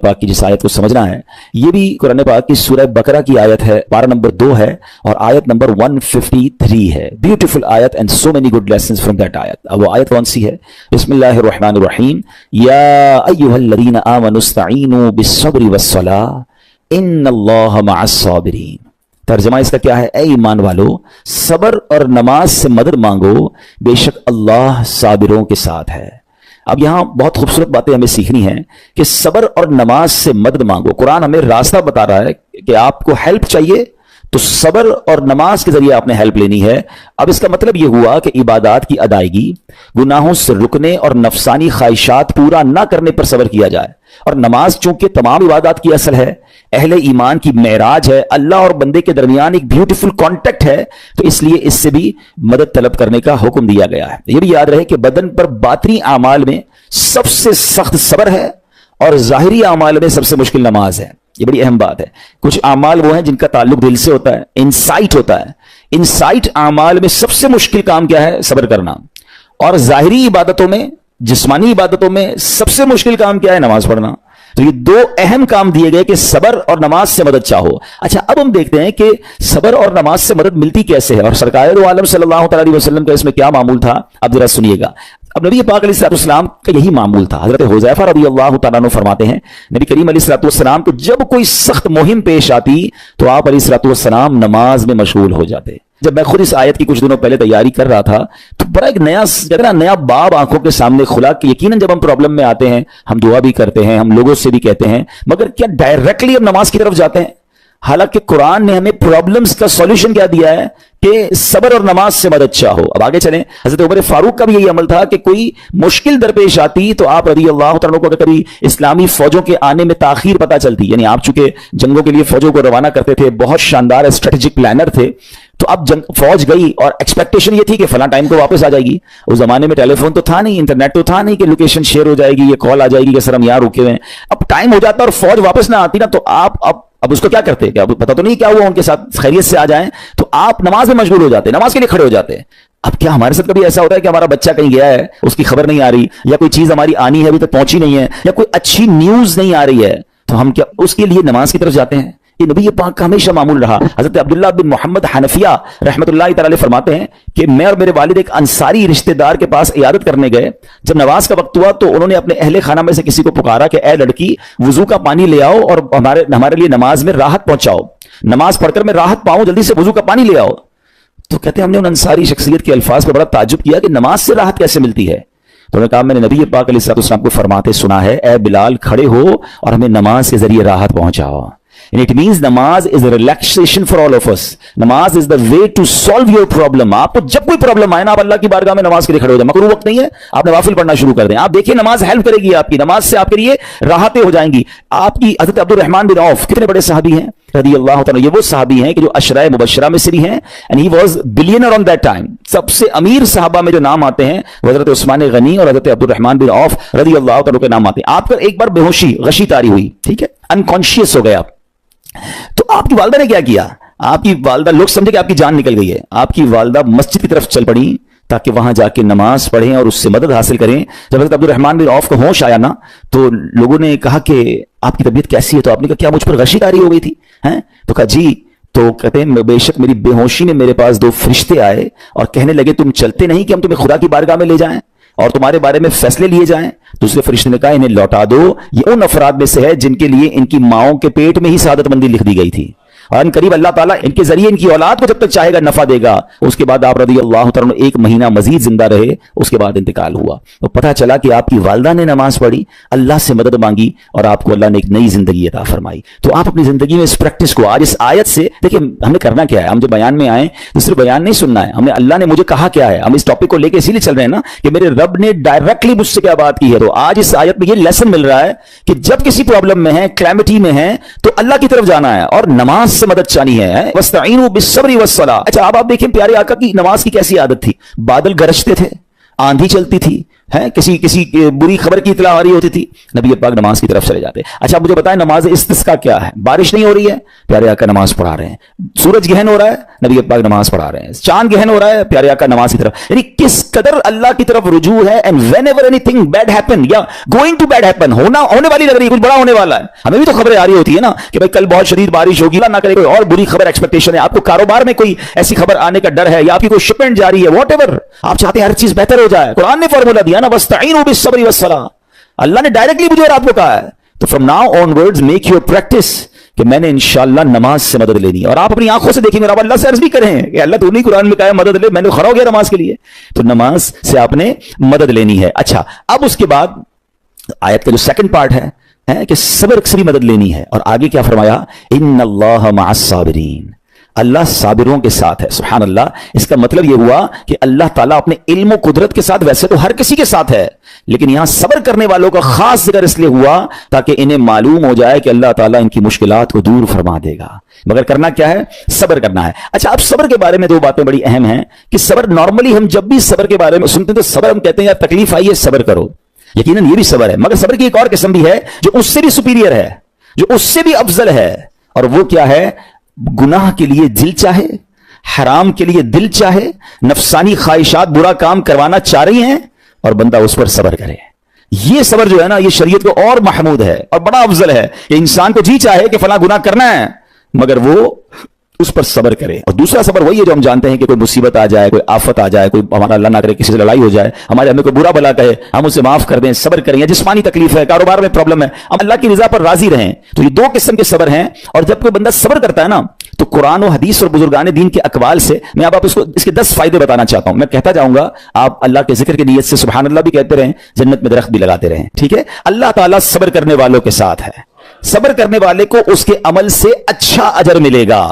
पाक की जिस आयत को समझना है, ये भी कुरान पाक की सूरह बकरा की आयत है, पारा नंबर 2 है और आयत नंबर 153 है। ब्यूटीफुल आयत and so many good lessons from that आयत। अब वो आयत कौन सी है? बिस्मिल्लाहिर रहमानिर रहीम, या अय्युहल्लज़ीना आमनुस्तईनु बिस्सब्रि वस्सलाह इन्नल्लाह मअस्साबिरीन। तर्जमा इसका क्या है? ऐ ईमान वालो, सबर और नमाज से मदद मांगो, बेशक अल्लाह साबिरों के साथ है। अब यहां बहुत खूबसूरत बातें हमें सीखनी है कि सबर और नमाज से मदद मांगो। कुरान हमें रास्ता बता रहा है कि आपको हेल्प चाहिए तो सबर और नमाज के जरिए आपने हेल्प लेनी है। अब इसका मतलब यह हुआ कि इबादत की अदायगी, गुनाहों से रुकने और नफसानी ख्वाहिशात पूरा ना करने पर सबर किया जाए। और नमाज चूंकि तमाम इबादत की असल है, अहले ईमान की मेराज है, अल्लाह और बंदे के दरमियान एक ब्यूटीफुल कॉन्टेक्ट है, तो इसलिए इससे भी मदद तलब करने का हुक्म दिया गया है। यह भी याद रहे कि बदन पर बातनी आमाल में सबसे सख्त सबर है और जाहिरी आमाल में सबसे मुश्किल नमाज है। ये बड़ी अहम बात है। कुछ आमाल वो हैं जिनका ताल्लुक दिल से होता है, इनसाइट होता है। इनसाइट आमाल में सबसे मुश्किल काम क्या है? सब्र करना। और जाहिरी इबादतों में, जिस्मानी इबादतों में सबसे मुश्किल काम क्या है? नमाज पढ़ना। तो ये दो अहम काम दिए गए कि सबर और नमाज से मदद चाहो। अच्छा, अब हम देखते हैं कि सबर और नमाज से मदद मिलती कैसे है और सरकार दो आलम सल्लल्लाहु अलैहि वसल्लम का इसमें क्या मामूल था, अब जरा सुनिएगा। अब नबी पाक अलैहिस्सलाम का यही मामूल था। हजरत हुज़ैफा रज़ियल्लाहु तआला अन्हु फरमाते हैं, नबी करीम अलैहिस्सलाम को जब कोई सख्त मुहिम पेश आती तो आप अलैहिस्सलाम नमाज में मशगूल हो जाते। जब मैं खुद इस आयत की कुछ दिनों पहले तैयारी कर रहा था तो बड़ा एक नया बाब आंखों के सामने खुला कि यकीनन जब हम प्रॉब्लम में आते हैं, हम दुआ भी करते हैं, हम लोगों से भी कहते हैं, मगर क्या डायरेक्टली हम नमाज की तरफ जाते हैं? हालांकि कुरान ने हमें प्रॉब्लम्स का सॉल्यूशन क्या दिया है कि सबर और नमाज से मदद चाहो। अब आगे चलें। हजरत उमर फारूक का भी यही अमल था कि कोई मुश्किल दरपेश आती तो आप रज़ियल्लाहु तआला को कभी इस्लामी फौजों के आने में ताखीर पता चलती, यानी आप चूंकि जंगों के लिए फौजों को रवाना करते थे, बहुत शानदार स्ट्रेटेजिक प्लानर थे, तो अब फौज गई और एक्सपेक्टेशन ये थी कि फला टाइम को वापस आ जाएगी। उस जमाने में टेलीफोन तो था नहीं, इंटरनेट तो था नहीं कि लोकेशन शेयर हो जाएगी, ये कॉल आ जाएगी कि सर हम यहां रुके हुए हैं। अब टाइम हो जाता और फौज वापस ना आती ना, तो आप अब उसको क्या करते? क्या पता तो नहीं क्या हुआ, उनके साथ खैरियत से आ जाएं, तो आप नमाज में मशगूल हो जाते, नमाज के लिए खड़े हो जाते। अब क्या हमारे साथ कभी ऐसा होता है कि हमारा बच्चा कहीं गया है, उसकी खबर नहीं आ रही, या कोई चीज हमारी आनी है अभी तक पहुंची नहीं है, या कोई अच्छी न्यूज नहीं आ रही है, तो हम क्या उसके लिए नमाज की तरफ जाते हैं? ये नबी पाक का हमेशा मामूल रहा। हजरत अब्दुल्लाह बिन मोहम्मद हनफिया रहमतुल्लाहि तआला फरमाते हैं कि मैं और मेरे वालिद एक अंसारी रिश्तेदार के पास इयादत करने गए। जब नमाज का वक्त हुआ तो उन्होंने अपने अहले खाना में से किसी को पुकारा कि ए लड़की, वुजू का पानी ले आओ और हमारे लिए नमाज में राहत पहुंचाओ, नमाज पढ़कर मैं राहत पाऊं, जल्दी से वुजू का पानी ले आओ। तो कहते हैं हमने उन अंसारी शख्सियत के अल्फाज पर बड़ा ताज्जुब किया कि नमाज से राहत कैसे मिलती है। तो उन्होंने कहा मैंने नबी पाक अलैहिस्सलाम को फरमाते सुना है, ए बिलाल खड़े हो और हमें नमाज के जरिए राहत पहुंचाओ। And it means namaz is a relaxation for all of us. Namaz is the way to solve your problem. आपको जब कोई प्रॉब्लम आए ना, आप अल्लाह की बारगाह में नमाज के लिए खड़े हो जाए। मकरूह वक्त नहीं है, आप नवाफिल पढ़ना शुरू कर दें। आप देखिए नमाज हेल्प करेगी आपकी, नमाज से आपके लिए राहतें हो जाएंगी आपकी। हज़रत अब्दुल रहमान बिन औफ कितने बड़े सहाबी हैं रज़ियल्लाहु तआला। ये वो सहाबी हैं कि जो अशराए मुबश्शरा में से भी हैं, and he was billionaire on that time. सबसे अमीर सहाबा में जो नाम आते हैं हज़रत उस्मान गनी और हज़रत अब्दुल रहमान बिन औफ रज़ियल्लाहु तआला के नाम आते हैं। आपको एक बार बेहोशी गशी तारी हुई, ठीक है, अनकॉन्शियस हो गए आप, तो आपकी वालदा ने क्या किया? आपकी वालदा, लोग समझे कि आपकी जान निकल गई है, आपकी वालदा मस्जिद की तरफ चल पड़ी ताकि वहां जाके नमाज पढ़ें और उससे मदद हासिल करें। जब हज़रत अब्दुल रहमान बिन औफ को होश आया ना, तो लोगों ने कहा कि आपकी तबीयत कैसी है? तो आपने कहा क्या मुझ पर गशी तारी हो गई थी? हैं? तो कहा जी। तो कहते हैं बेशक मेरी बेहोशी में मेरे पास 2 फरिश्ते आए और कहने लगे तुम चलते नहीं कि हम तुम्हें खुदा की बारगाह में ले जाएं और तुम्हारे बारे में फैसले लिए जाएं। दूसरे फरिश्ते ने कहा इन्हें लौटा दो, ये उन अफराद में से है जिनके लिए इनकी माओं के पेट में ही सआदतमंदी लिख दी गई थी, और करीब अल्लाह ताला इनके जरिए इनकी औलाद को जब तक चाहेगा नफा देगा। उसके बाद आप रज़ियल्लाहु तआला 1 महीना मजीद जिंदा रहे, उसके बाद इंतकाल हुआ। तो पता चला कि आपकी वालदा ने नमाज पढ़ी, अल्लाह से मदद मांगी और आपको अल्लाह ने एक नई जिंदगी अता फरमाई। तो आप अपनी जिंदगी में इस प्रैक्टिस को आज इस आयत से देखिए, हमें करना क्या है? हम जो बयान में आए तो सिर्फ बयान नहीं सुनना है, हमने अल्लाह ने मुझे कहा क्या है, हम इस टॉपिक को लेकर इसीलिए चल रहे हैं ना कि मेरे रब ने डायरेक्टली मुझसे क्या बात की है। तो आज इस आयत में ये लेसन मिल रहा है कि जब किसी प्रॉब्लम में है, कैलेमिटी में है, तो अल्लाह की तरफ जाना है और नमाज से मदद चाहनी है। वस्तईनु बिस्सब्रि वस्सलाह। अच्छा, अब आप देखें प्यारे आका की नमाज की कैसी आदत थी। बादल गरजते थे, आंधी चलती थी, है किसी बुरी खबर की इत्तला आ रही होती थी, नबी पाक नमाज की तरफ चले जाते। अच्छा, मुझे बताएं नमाज इस्तिस्का क्या है? बारिश नहीं हो रही है, प्यारे आका नमाज पढ़ा रहे हैं। सूरज गहन हो रहा है, नबी पाक नमाज पढ़ा रहे हैं, चांद गहन हो रहा है प्यारे आका नमाज की तरफ, यानी किस कदर अल्लाह की तरफ रुजू है। And whenever anything bad happen या गोइंग टू बैड हैपन, होने वाली लग रही है, कुछ बड़ा होने वाला है, हमें भी तो खबरें आ रही होती है ना कि भाई कल बहुत शदीद बारिश होगी, ना करे कोई और बुरी खबर एक्सपेक्टेशन है, आपको कारोबार में कोई ऐसी खबर आने का डर है, या आपकी कोई शिपमेंट जारी है, व्हाटएवर आप चाहते हैं हर चीज बेहतर हो जाए, कुरान ने फॉर्मूला दिया ना, वस्तईनु बिस्सब्रि वस्सलाह, अल्लाह ने डायरेक्टली मुझे और आपको कहा है। तो from now onwards make your practice कि मैंने इंशाअल्लाह नमाज से मदद लेनी है, और आप अपनी आंखों से देखेंगे, आप अल्लाह से अर्ज भी करें कि अल्लाह तूने कुरान में कहा है मदद ले, मैंने खड़ा हो गया नमाज के लिए, तो नमाज से आपने मदद लेनी है। अच्छा, अब उसके बाद आयत का जो सेकंड पार्ट है कि सब्र से भी मदद लेनी है, और आगे क्या फरमाया, इन्नल्लाह मअस साबिरीन, अल्लाह साबिरों के साथ है। सुभान अल्लाह, इसका मतलब यह हुआ कि अल्लाह ताला अपने इल्म कुदरत के साथ वैसे तो हर किसी के साथ है, लेकिन यहां सब्र करने वालों का खास जिक्र इसलिए हुआ ताकि इन्हें मालूम हो जाए कि अल्लाह ताला इनकी मुश्किलात को दूर फरमा देगा। मगर करना क्या है, सब्र करना है। अच्छा, अब सब्र के बारे में दो बातें बड़ी अहम हैं कि सब्र, नॉर्मली हम जब भी सब्र के बारे में सुनते हैं तो सब्र हम कहते हैं यार तकलीफ आई है सब्र करो, यकीनन ये भी सब्र है, मगर सब्र की एक और किस्म भी है जो उससे भी सुपीरियर है, जो उससे भी अफजल है, और वो क्या है, गुनाह के लिए दिल चाहे, हराम के लिए दिल चाहे, नफसानी ख्वाहिशात बुरा काम करवाना चाह रही हैं और बंदा उस पर सब्र करे। ये सब्र जो है ना, ये शरीयत को और महमूद है और बड़ा अफजल है कि इंसान को जी चाहे कि फला गुनाह करना है मगर वो उस पर सब्र करे। और दूसरा सब्र वही है जो हम जानते हैं कि कोई मुसीबत आ जाए, कोई आफत आ जाए, कोई हमारा अल्लाह ना करे किसी से लड़ाई हो जाए, हमारे हमें कोई बुरा भला कहे, हम उसे माफ कर दें, सब्र करें, या जिस्मानी तकलीफ है, कारोबार में प्रॉब्लम है, हम अल्लाह की रजा पर राजी रहें। तो ये दो किस्म के सब्र हैं। और जब कोई बंदा सब्र करता है ना, तो कुरान और हदीस और बुजुर्गान दीन के अकवाल से मैं अब आप इसके 10 फायदे बताना चाहता हूं। मैं कहता जाऊंगा, आप अल्लाह के जिक्र की नीयत से सुभान अल्लाह भी कहते रहें, जन्नत में दरख्त भी लगाते रहें, ठीक है। अल्लाह ताला सब्र करने वालों के साथ है, सब्र करने वाले को उसके अमल से अच्छा अजर मिलेगा,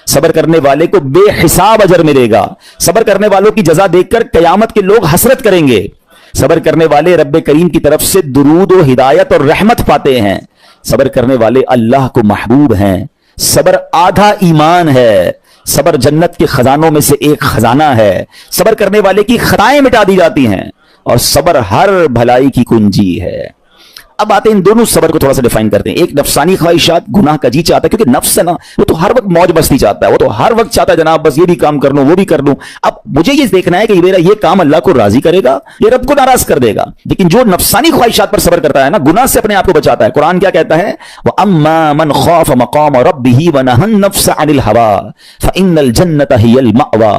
सब्र करने वाले को बेहिसाब अजर मिलेगा, सब्र करने वालों की जजा देखकर कयामत के लोग हसरत करेंगे, सब्र करने वाले रब्बे करीम की तरफ से दुरूद और हिदायत और रहमत पाते हैं, सब्र करने वाले अल्लाह को महबूब हैं, सब्र आधा ईमान है, सब्र जन्नत के खजानों में से एक खजाना है, सब्र करने वाले की खताएं मिटा दी जाती हैं, और सब्र हर भलाई की कुंजी है। अब आते हैं इन दोनों सब्र को थोड़ा सा डिफाइन करते हैं। एक नफसानी ख्वाहिशात, गुनाह का जी चाहता है, क्योंकि नफ्स है ना, वो तो हर वक्त मौज मस्ती चाहता है, वो तो हर वक्त चाहता है जनाब बस ये भी काम कर लूं, वो भी कर लूं। अब मुझे ये देखना है कि मेरा ये काम अल्लाह को राजी करेगा, ये रब को नाराज कर देगा। लेकिन जो नफसानी ख्वाहिशात पर सब्र करता है ना, गुनाह से अपने आप को बचाता है, कुरान क्या कहता है, व अम्मा मन खौफ मकाम रब्बिही व नहन नफ्स अनिल हवा फइन्नल जन्नत हियल मअवा,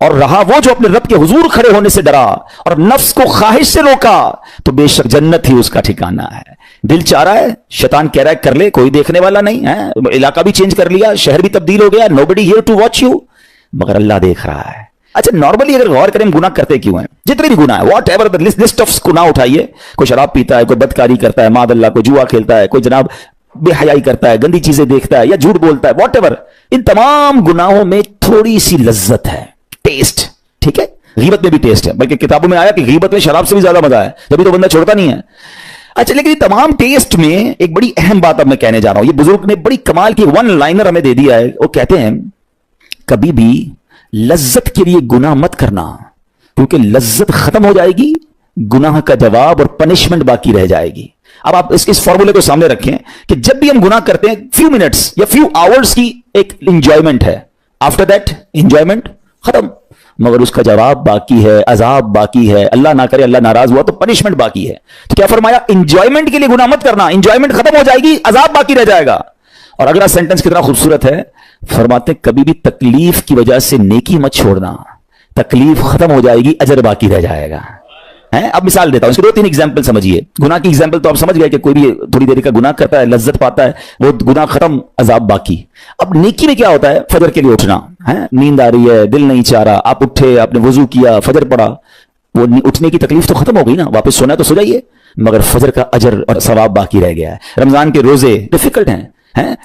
और रहा वो जो अपने रब के हुजूर खड़े होने से डरा और नफ्स को ख्वाहिश से रोका, तो बेशक जन्नत ही उसका ठिकाना है। दिल चाह रहा है, शैतान कह रहा है कर ले, कोई देखने वाला नहीं है, इलाका भी चेंज कर लिया, शहर भी तब्दील हो गया, nobody here to watch you, मगर अल्लाह देख रहा है। अच्छा, नॉर्मली अगर गौर करें गुनाह करते क्यों हैं, जितने भी गुनाह है, what ever the list of गुनाह उठाइए, कोई शराब पीता है, कोई बदकारी करता है, मादल्ला, कोई जुआ खेलता है, कोई जनाब बेहयाई करता है, गंदी चीजें देखता है या झूठ बोलता है, वॉट एवर, इन तमाम गुनाहों में थोड़ी सी लज्जत है, टेस्ट, ठीक है। गीबत में भी टेस्ट है, बल्कि किताबों में आया कि गीबत में शराब से भी ज्यादा मजा है, तभी तो बंदा छोड़ता नहीं है। अच्छा, लेकिन तमाम टेस्ट में एक बड़ी अहम बात अब मैं कहने जा रहा हूं, ये बुजुर्ग ने बड़ी कमाल की वन लाइनर हमें दे दिया है। वो कहते हैं कभी भी लज्जत के लिए गुनाह मत करना, क्योंकि लज्जत खत्म हो जाएगी, गुनाह का जवाब और पनिशमेंट बाकी रह जाएगी। अब आप इस फॉर्मूले को सामने रखें कि जब भी हम गुनाह करते हैं, फ्यू मिनट्स या फ्यू आवर्स की एक इंजॉयमेंट है, आफ्टर दैट इंजॉयमेंट खत्म, मगर उसका जवाब बाकी है, अजाब बाकी है, अल्लाह ना करे अल्लाह नाराज हुआ तो पनिशमेंट बाकी है। तो क्या फरमाया, इंजॉयमेंट के लिए गुनाह मत करना, इंजॉयमेंट खत्म हो जाएगी, अजाब बाकी रह जाएगा। और अगला सेंटेंस कितना खूबसूरत है, फरमाते कभी भी तकलीफ की वजह से नेकी मत छोड़ना, तकलीफ खत्म हो जाएगी, अजर बाकी रह जाएगा। है, अब मिसाल देता हूं, इसके 2-3 एग्जाम्पल समझिए। गुनाह की एग्जाम्पल तो आप समझ गए कि कोई भी थोड़ी देर का गुनाह करता है, लज्जत पाता है, वो गुनाह खत्म, अजाब बाकी। अब नेकी में क्या होता है, फजर के लिए उठना है, नींद आ रही है, दिल नहीं चाह रहा, आप उठे, आपने वजू किया, फजर पढ़ा, वो उठने की तकलीफ तो खत्म हो गई ना, वापस सोना तो सो जाइए, मगर फजर का अजर और सवाब बाकी रह गया है। रमजान के रोजे डिफिकल्ट हैं,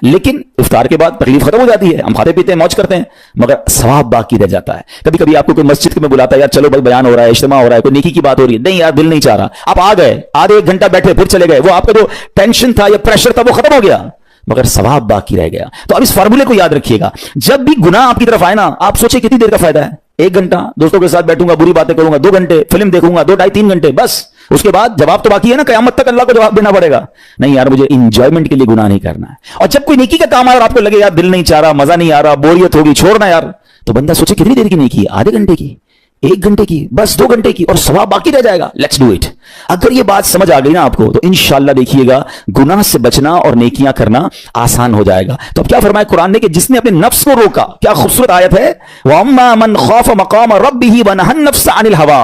लेकिन इफ्तार के बाद तकलीफ खत्म हो जाती है, हम खाते पीते हैं, मौज करते हैं, मगर सवाब बाकी रह जाता है। कभी कभी आपको कोई मस्जिद में बुलाता है, यार चलो भाई बयान हो रहा है, इज्तिमा हो रहा है, कोई नेकी की बात हो रही है, नहीं यार दिल नहीं चाह रहा, आप आ गए, आधे 1 घंटा बैठे फिर चले गए, वो आपका जो टेंशन था या प्रेशर था वो खत्म हो गया, मगर सवाब बाकी रह गया। तो अब इस फार्मूले को याद रखिएगा, जब भी गुनाह आपकी तरफ आए ना, आप सोचे कितनी देर का फायदा है, 1 घंटा दोस्तों के साथ बैठूंगा, बुरी बातें करूंगा, 2 घंटे फिल्म देखूंगा, 2 ढाई 3 घंटे, बस उसके बाद जवाब तो बाकी है ना, कयामत तक अल्लाह को जवाब देना पड़ेगा। नहीं यार, मुझे इंजॉयमेंट के लिए गुनाह नहीं करना है। और जब कोई नेकी का काम आए और आपको लगे यार दिल नहीं चाह रहा, मजा नहीं आ रहा, बोरियत होगी, छोड़ना यार, तो बंदा सोचे कितनी देर की नेकी है, आधे घंटे की, 1 घंटे की, बस 2 घंटे की, और सवाब बाकी रह जाएगा। Let's do it. अगर ये बात समझ आ गई ना आपको, तो इंशाल्लाह देखिएगा गुनाह से बचना और नेकियां करना आसान हो जाएगा। तो अब क्या फरमाया कुरान ने कि जिसने अपने नफ्स को रोका, क्या खूबसूरत आयत है, वअम्मा मन खौफ मकाम रब्बिही वनहन नफ्स अनिल हवा,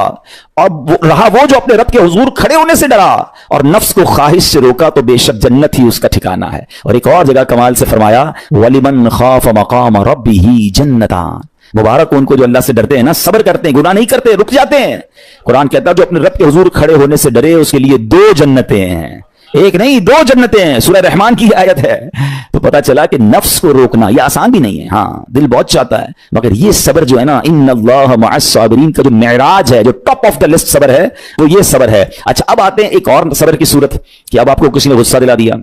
और रहा वो जो अपने रब के हुजूर खड़े होने से डरा और नफ्स को ख्वाहिश से रोका, तो बेशक जन्नत ही उसका ठिकाना है। और एक और जगह कमाल से फरमाया वलिमन खौफ मकाम रब्बिही जन्नतान, मुबारक उनको जो अल्लाह से डरते हैं ना, सब्र करते हैं, गुनाह नहीं करते, रुक जाते हैं। कुरान कहता है जो अपने रब के हुजूर खड़े होने से डरे उसके लिए 2 जन्नतें हैं, 1 नहीं 2 जन्नतें हैं। सूरह रहमान की आयत है। तो पता चला कि नफ्स को रोकना ये आसान भी नहीं है, हाँ दिल बहुत चाहता है, मगर ये सब्र जो है ना, इन्नल्लाह मअस साबिरीन का जो मेराज है, जो टॉप ऑफ द लिस्ट सब्र है, वो ये सब्र है। अच्छा, अब आते हैं एक और सब्र की सूरत कि अब आपको किसी ने गुस्सा दिला दिया,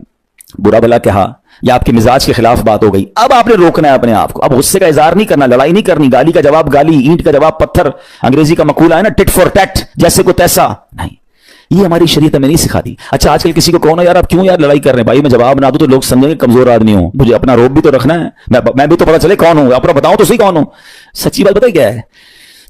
बुरा भला कहा, या आपके मिजाज के खिलाफ बात हो गई, अब आपने रोकना है अपने आप को। अब गुस्से का इजहार नहीं करना, लड़ाई नहीं करनी, गाली का जवाब गाली, ईंट का जवाब पत्थर, अंग्रेजी का मकूला है ना टिट फॉर टैट, जैसे को तैसा नहीं, ये हमारी शरीयत हमें नहीं सिखाती। अच्छा, आजकल किसी को कहो ना यार आप क्यों यार लड़ाई कर रहे हैं, भाई मैं जवाब ना दूं तो लोग समझेंगे कमजोर आदमी हूं, मुझे अपना रोब भी तो रखना है, मैं भी तो पता चले कौन हूं, अपना बताऊं तो सही कौन हूं। सच्ची बात पता है क्या है,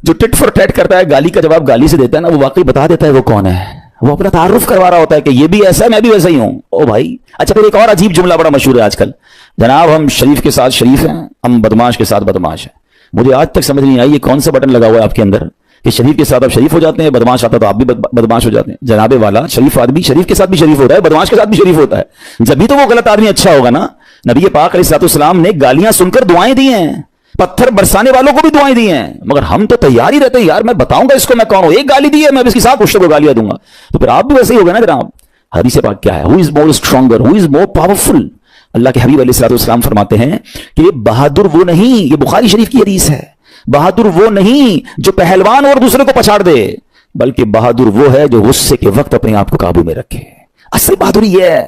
जो टिट फॉर टैट करता है, गाली का जवाब गाली से देता है ना, वो वाकई बता देता है वो कौन है, वो अपना तारुफ करवा रहा होता है कि ये भी ऐसा है मैं भी वैसा ही हूं। ओ भाई, अच्छा फिर एक और अजीब जुमला बड़ा मशहूर है आजकल, जनाब हम शरीफ के साथ शरीफ हैं, हम बदमाश के साथ बदमाश हैं। मुझे आज तक समझ नहीं आई ये कौन सा बटन लगा हुआ है आपके अंदर कि शरीफ के साथ आप शरीफ हो जाते हैं, बदमाश आता तो आप भी बदमाश हो जाते हैं। जनाबे वाला, शरीफ आदमी शरीफ के साथ भी शरीफ होता है, बदमाश के साथ भी शरीफ होता है, जब भी तो वो गलत आदमी अच्छा होगा ना। नबी पाक अलैहिस्सलाम ने गालियां सुनकर दुआएं दी हैं, पत्थर बरसाने वालों को भी दुआएं दी हैं, मगर हम तो तैयार ही रहते हैं यार मैं बताऊंगा इसको मैं कौन हूं, एक गाली दी है मैं इसके साथ कुछ को गालियां दूंगा। तो फिर आप भी वैसे ही होगा ना जनाब। हदीस पाक क्या है, who is more stronger, who is more powerful. अल्लाह के हबीब अलैहिस्सलाम फरमाते हैं कि ये बहादुर वो नहीं, ये बुखारी शरीफ की हदीस है, बहादुर वो नहीं जो पहलवान और दूसरे को पछाड़ दे, बल्कि बहादुर वो है जो गुस्से के वक्त अपने आप को काबू में रखे। असल बहादुरी ये है।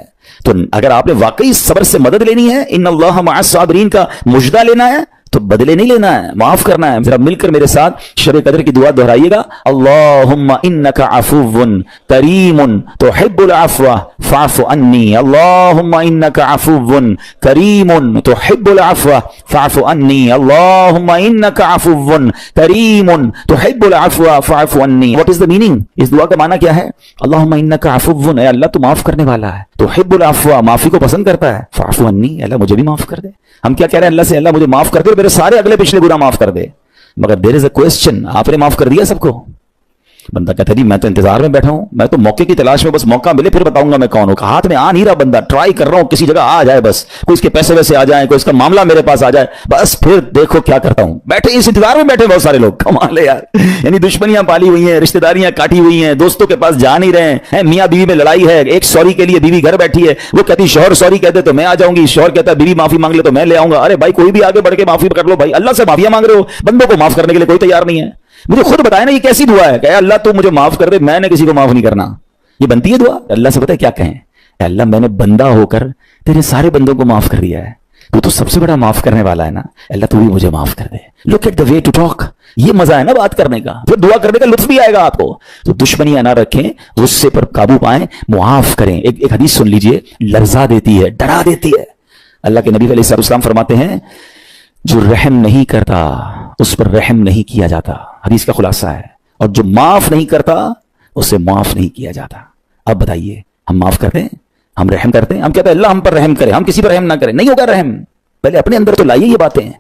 तो अगर आपने वाकई सब्र से मदद लेनी है, इन्नल्लाह मअस साबिरीन का मुजदा लेना है, तो बदले नहीं लेना है, माफ करना है। जरा मिलकर मेरे साथ शब कदर की दुआ दोहराइएगा, अल्लाहुम्मा इन्नका अफुव्वुन करीमुन तुहिब्बुल अफ़्व फ़अफ़ु अन्नी, अल्लाहुम्मा इन्नका अफुव्वुन करीमुन तुहिब्बुल अफ़्व फ़अफ़ु अन्नी, अल्लाहुम्मा इन्नका अफुव्वुन करीमुन तुहिब्बुल अफ़्व फ़अफ़ु अन्नी। What is the meaning? इस दुआ का माना क्या है? अल्लाहुम्मा इन्नका अफुव्वुन, ऐ अल्लाह तू माफ करने वाला है, तुहिब्बुल अफ़्व माफी को पसंद करता है, फ़अफ़ु अन्नी, अल्लाह मुझे भी माफ कर दे। हम क्या कह रहे हैं अल्लाह से, अल्लाह मुझे माफ कर दे, मेरे सारे अगले पिछले गुनाह माफ कर दे। मगर देयर इज अ क्वेश्चन, आपने माफ कर दिया सबको? बंदा कहता है जी मैं तो इंतजार में बैठा हूं, मैं तो मौके की तलाश में, बस मौका मिले फिर बताऊंगा मैं कौन हूं। हाथ में आ नहीं रहा बंदा, ट्राई कर रहा हूं किसी जगह आ जाए, बस कोई इसके पैसे वैसे आ जाए, कोई इसका मामला मेरे पास आ जाए, बस फिर देखो क्या करता हूं। बैठे इस इंतजार में बैठे बहुत सारे लोग, कमाल है यार। यानी दुश्मनियां पाली हुई हैं, रिश्तेदारियां काटी हुई हैं, दोस्तों के पास जा नहीं रहे हैं, मियां बीवी में लड़ाई है, एक सॉरी के लिए बीवी घर बैठी है, वो कहती शौहर सॉरी कहते तो मैं आ जाऊंगी, शौहर कहता बीवी माफी मांग ले तो मैं ले आऊंगा। अरे भाई कोई भी आगे बढ़ के माफी कर लो भाई, अल्लाह से माफिया मांग रहे हो, बंदों को माफ करने के लिए कोई तैयार नहीं है। मुझे खुद बताया ना ये कैसी दुआ है, कहे अल्लाह तू मुझे माफ कर दे, मैंने किसी को माफ नहीं करना। ये बनती है दुआ? अल्लाह से पता है क्या कहें, अल्लाह मैंने बंदा होकर तेरे सारे बंदों को माफ कर दिया है, तू तो सबसे बड़ा माफ करने वाला है ना, अल्लाह तू भी मुझे माफ कर दे। Look at the way to talk, ये मजा है ना बात करने का, फिर दुआ करने का लुत्फ भी आएगा आपको। तो दुश्मनियां ना रखें, गुस्से पर काबू पाएं, मुआफ करें। एक हदीस सुन लीजिए, लर्जा देती है, डरा देती है। अल्लाह के नबी अलैहिस्सलाम फरमाते हैं जो रहम नहीं करता उस पर रहम नहीं किया जाता, हदीस का खुलासा है, और जो माफ नहीं करता उसे माफ नहीं किया जाता। अब बताइए हम माफ करते हैं, हम रहम करते हैं? हम कहते हैं अल्लाह हम पर रहम करे, हम किसी पर रहम ना करें, नहीं होगा रहम। पहले अपने अंदर तो लाइए ये बातें।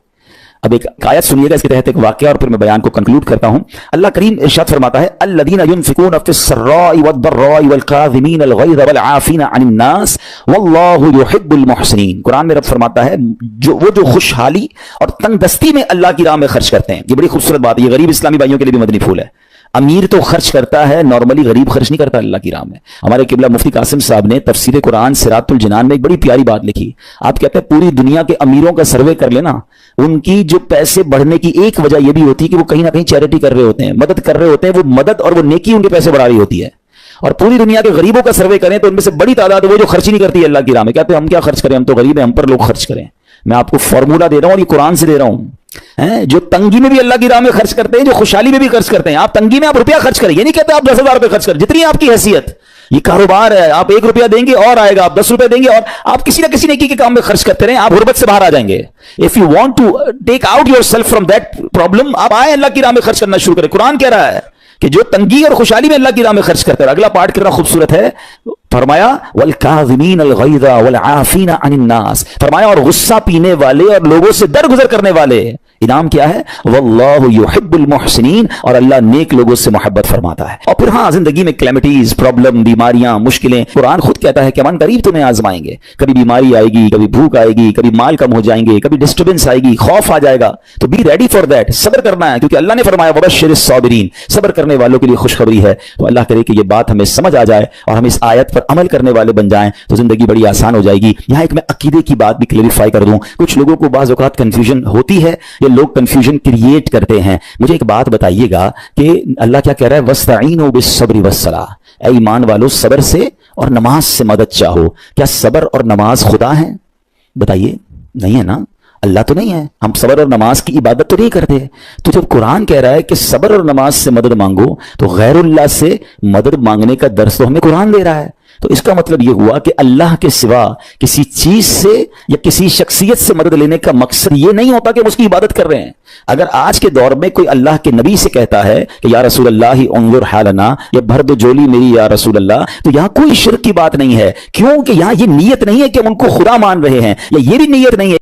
अब एक आयत सुनिएगा, इसके तहत एक वाकया और फिर मैं बयान को कंक्लूड करता हूं। अल्लाह करीम इरशाद फरमाता है अल्लज़ीना युनफ़िक़ूना फ़िस्सर्राइ वद्दर्राइ वल्काज़िमीनल ग़ैज़ वल्आफ़ीना अनिन नास वल्लाहु युहिब्बुल मुहसिनीन। कुरान में रब फरमाता है जो खुशहाली और तंगदस्ती में अल्लाह की राह में खर्च करते हैं। ये बड़ी खूबसूरत बात है, ये गरीब इस्लामी भाइयों के लिए भी मदनी फूल है। अमीर तो खर्च करता है, नॉर्मली गरीब खर्च नहीं करता अल्लाह की राह में। हमारे किबला मुफ्ती कासिम साहब ने तफसीर कुरान सिरातुल जिनान में एक बड़ी प्यारी बात लिखी। आप कहते हैं पूरी दुनिया के अमीरों का सर्वे कर लेना, उनकी जो पैसे बढ़ने की एक वजह यह भी होती है कि वो कहीं ना कहीं चैरिटी कर रहे होते हैं, मदद कर रहे होते हैं, वो मदद और वो नेकी उनके पैसे बढ़ा रही होती है। और पूरी दुनिया के गरीबों का सर्वे करें तो उनमें से बड़ी तादाद वो जो खर्च नहीं करती है अल्लाह की राह में। कहते हैं हम क्या खर्च करें, हम तो गरीब हैं, हम पर लोग खर्च करें। मैं आपको फॉर्मूला दे रहा हूं और ये कुरान से दे रहा हूं। जो तंगी में भी अल्लाह की राह में खर्च करते हैं, जो खुशहाली में भी खर्च करते हैं। आप तंगी में आप रुपया खर्च करें, ये नहीं कहते आप 10,000 रुपये खर्च करें, जितनी आपकी हैसियत। یہ کاروبار ہے, آپ 1 روپیہ دیں گے اور آئے گا, آپ 10 روپے دیں گے اور آپ کسی نہ کسی نیکی کے کام میں خرچ کرتے رہیں, آپ غربت سے باہر آ جائیں گے. If you want to take out yourself from that problem, آپ آئے اللہ کی راہ میں خرچ کرنا شروع کریں. قرآن کہہ رہا ہے کہ جو تنگی اور خوشحالی میں اللہ کی راہ میں خرچ کرتا ہے. اگلا پارٹ کتنا خوبصورت ہے, فرمایا والکاظمین الغیظ والعافین عن الناس, فرمایا اور غصہ پینے والے اور لوگوں سے درگزر کرنے والے. انعام کیا ہے, واللہ یحب المحسنین, اور اللہ نیک لوگوں سے محبت فرماتا ہے. اور پھر ہاں زندگی میں کلیمٹیز, پرابلم, بیماریاں, مشکلیں, قرآن خود کہتا ہے کہ من قریب تمہیں آزمائیں گے. کبھی بیماری آئے گی, کبھی بھوک آئے گی, کبھی مال کم ہو جائیں گے, کبھی ڈسٹربنس آئے گی, خوف آ جائے گا, تو بی ریڈی فار دیٹ, صبر کرنا ہے, کیونکہ اللہ نے فرمایا وبشر الصابرین, صبر کرنے والوں کے لیے خوشخبری ہے. تو اللہ کرے کہ یہ بات ہمیں سمجھ آ جائے اور ہم اس آیت پر عمل کرنے والے بن جائیں تو زندگی بڑی آسان ہو جائے گی. یہاں ایک میں عقیدے کی بات بھی کلیریفائی کر دوں. کچھ لوگوں کو بعض اوقات کنفیوژن ہوتی ہے, یہ لوگ کنفیوژن کریٹ کرتے ہیں. مجھے ایک بات بتائیے گا کہ اللہ کیا کہہ رہا ہے, وَاسْتَعِينُوا بِالصَّبْرِ وَالصَّلَاةِ, اے ایمان والو صبر سے اور نماز سے مدد چاہو. کیا صبر اور نماز خدا ہیں؟ بتائیے, نہیں ہے نا, اللہ تو نہیں ہے. ہم صبر اور نماز کی عبادت تو نہیں کرتے. تو جب قرآن کہہ رہا ہے کہ صبر اور نماز سے مدد مانگو, تو غیر اللہ سے مدد مانگنے کا درس تو ہمیں قرآن دے رہا ہے. تو اس کا مطلب یہ ہوا کہ اللہ کے سوا کسی چیز سے یا کسی شخصیت سے مدد لینے کا مقصد یہ نہیں ہوتا کہ ہم اس کی عبادت کر رہے ہیں. اگر آج کے دور میں کوئی اللہ کے نبی سے کہتا ہے کہ یا رسول اللہ انظر حالنا, یا بھر دو جولی میری یا رسول اللہ, تو یہاں کوئی شرک کی بات نہیں ہے. کیوں کہ یہاں یہ نیت نہیں ہے کہ ہم ان کو خدا مان رہے ہیں, یا یہ بھی نیت نہیں ہے